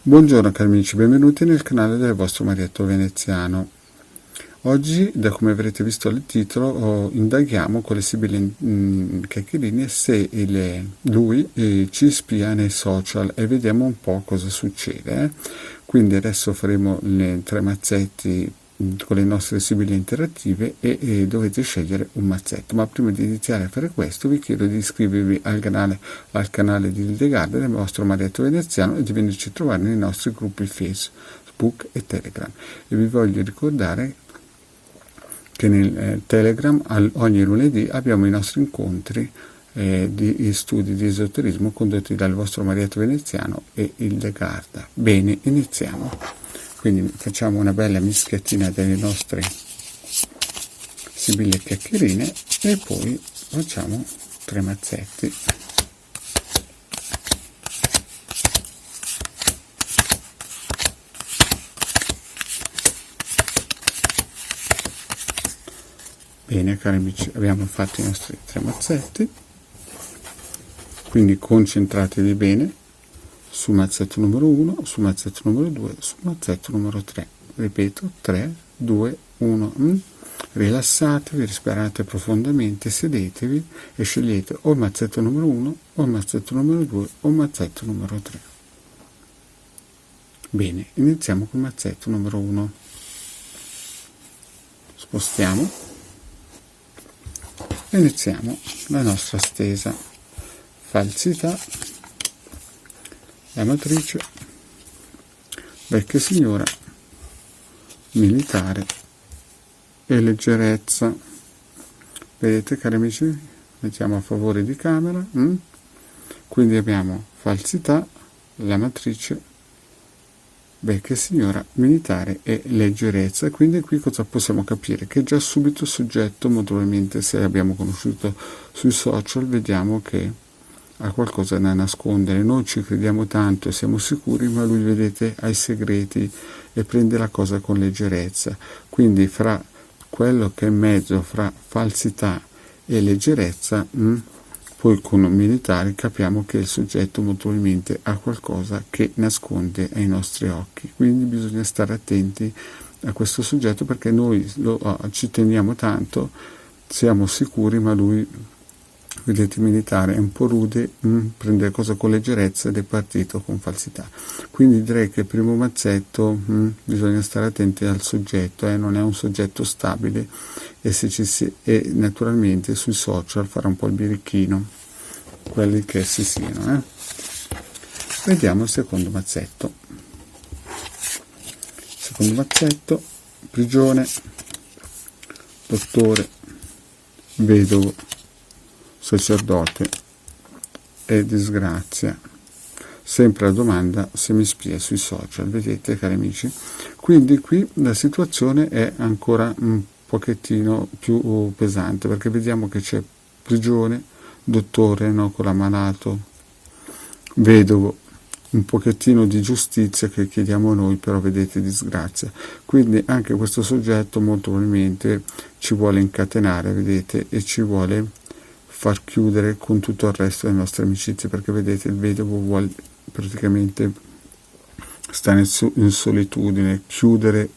Buongiorno cari amici, benvenuti nel canale del vostro Marietto Veneziano. Oggi, da come avrete visto il titolo, indaghiamo con le sibille chiacchierine se lui ci spia nei social e vediamo un po' cosa succede. Quindi adesso faremo le 3 mazzetti con le nostre sibille interattive e dovete scegliere un mazzetto. Ma prima di iniziare a fare questo vi chiedo di iscrivervi al canale di Hildegard del vostro Marietto Veneziano e di venirci a trovare nei nostri gruppi Facebook e Telegram. E vi voglio ricordare che nel Telegram ogni lunedì abbiamo i nostri incontri di studi di esoterismo condotti dal vostro Marietto Veneziano e Hildegard. Bene, iniziamo. Quindi facciamo una bella mischiatina delle nostre sibille chiacchierine e poi facciamo 3 mazzetti. Bene cari amici, abbiamo fatto i nostri 3 mazzetti, quindi concentratevi bene sul mazzetto numero 1, sul mazzetto numero 2, sul mazzetto numero 3. Ripeto, 3, 2, 1. Rilassatevi, respirate profondamente, sedetevi e scegliete o il mazzetto numero 1, o il mazzetto numero 2, o il mazzetto numero 3. Bene, iniziamo col mazzetto numero 1. Spostiamo e iniziamo la nostra stesa. Falsità, la matrice, vecchia signora, militare e leggerezza. Vedete cari amici? Mettiamo a favore di camera. Quindi abbiamo falsità, la matrice, vecchia signora, militare e leggerezza. Quindi qui cosa possiamo capire? Che già subito il soggetto, modularmente, se l'abbiamo conosciuto sui social, vediamo che ha qualcosa da nascondere. Noi ci crediamo tanto e siamo sicuri, ma lui, vedete, ha i segreti e prende la cosa con leggerezza. Quindi fra quello che è in mezzo fra falsità e leggerezza, poi con militari capiamo che il soggetto molto ha qualcosa che nasconde ai nostri occhi. Quindi bisogna stare attenti a questo soggetto, perché noi ci teniamo tanto, siamo sicuri, ma lui, vedete, militare è un po' rude, prende le cose con leggerezza ed è partito con falsità. Quindi direi che il primo mazzetto bisogna stare attenti al soggetto, non è un soggetto stabile e naturalmente sui social farà un po' il birichino, quelli che si siano. Vediamo il secondo mazzetto. Secondo mazzetto: prigione, dottore, vedovo, sacerdote e disgrazia. Sempre la domanda se mi spia sui social, vedete cari amici? Quindi qui la situazione è ancora un pochettino più pesante, perché vediamo che c'è prigione, dottore, con l'ammalato, vedovo, un pochettino di giustizia che chiediamo noi, però vedete, disgrazia. Quindi anche questo soggetto molto probabilmente ci vuole incatenare, vedete, e ci vuole far chiudere con tutto il resto delle nostre amicizie, perché vedete, il vedovo vuole praticamente stare in solitudine, chiudere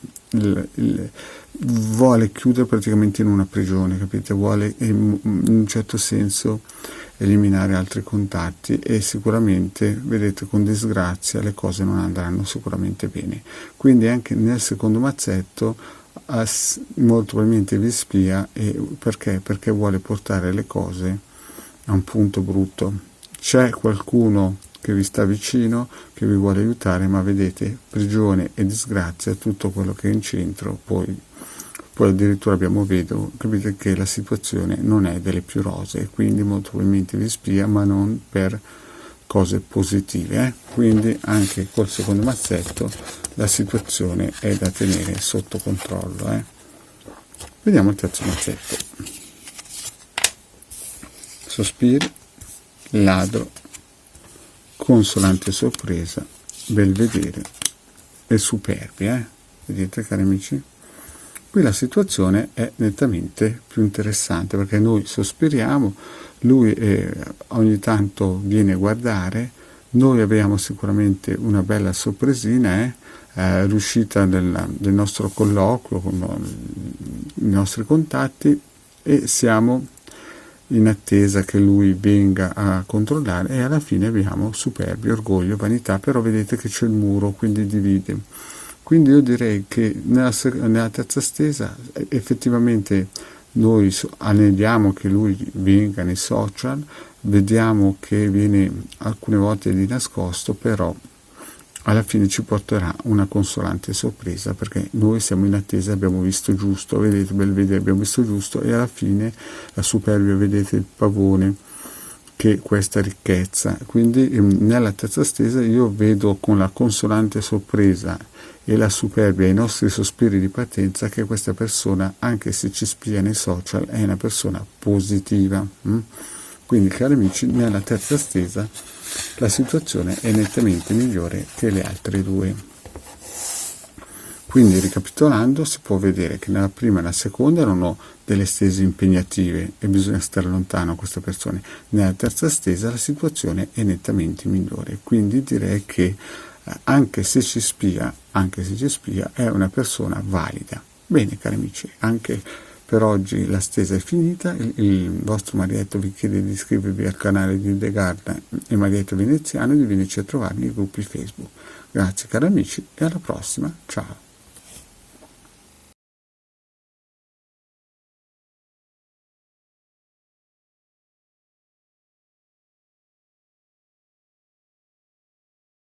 vuole chiudere praticamente in una prigione, capite? Vuole in un certo senso eliminare altri contatti e sicuramente, vedete, con disgrazia le cose non andranno sicuramente bene. Quindi anche nel secondo mazzetto molto probabilmente vi spia, perché vuole portare le cose a un punto brutto. C'è qualcuno che vi sta vicino, che vi vuole aiutare, ma vedete, prigione e disgrazia, tutto quello che è in centro, poi addirittura abbiamo vedovo, capite che la situazione non è delle più rosee, quindi molto probabilmente vi spia, ma non per cose positive. Quindi anche col secondo mazzetto la situazione è da tenere sotto controllo. Vediamo il terzo mazzetto. Sospiri, ladro, consolante sorpresa, belvedere e superbi. Vedete cari amici? Qui la situazione è nettamente più interessante, perché noi sospiriamo, lui ogni tanto viene a guardare, Noi abbiamo sicuramente una bella sorpresina, l'uscita del nostro colloquio con i nostri contatti, e siamo in attesa che lui venga a controllare, e alla fine abbiamo superbia, orgoglio, vanità, però vedete che c'è il muro, quindi divide. Quindi io direi che nella terza stesa effettivamente noi aneliamo che lui venga nei social, vediamo che viene alcune volte di nascosto, però alla fine ci porterà una consolante sorpresa, perché noi siamo in attesa, abbiamo visto giusto, vedete, Belvedere, abbiamo visto giusto, e alla fine la superbia, vedete il pavone, che questa ricchezza. Quindi nella terza stesa io vedo con la consolante sorpresa e la superbia, i nostri sospiri di partenza, che questa persona, anche se ci spia nei social, è una persona positiva. Quindi, cari amici, nella terza stesa la situazione è nettamente migliore che le altre due. Quindi, ricapitolando, si può vedere che nella prima e nella seconda erano delle stese impegnative e bisogna stare lontano da queste persone. Nella terza stesa la situazione è nettamente migliore. Quindi direi che anche se ci spia, è una persona valida. Bene, cari amici, anche per oggi la stesa è finita. Il vostro Marietto vi chiede di iscrivervi al canale di The Garden e Marietto Veneziano e di venirci a trovarmi nei gruppi Facebook. Grazie cari amici e alla prossima, ciao!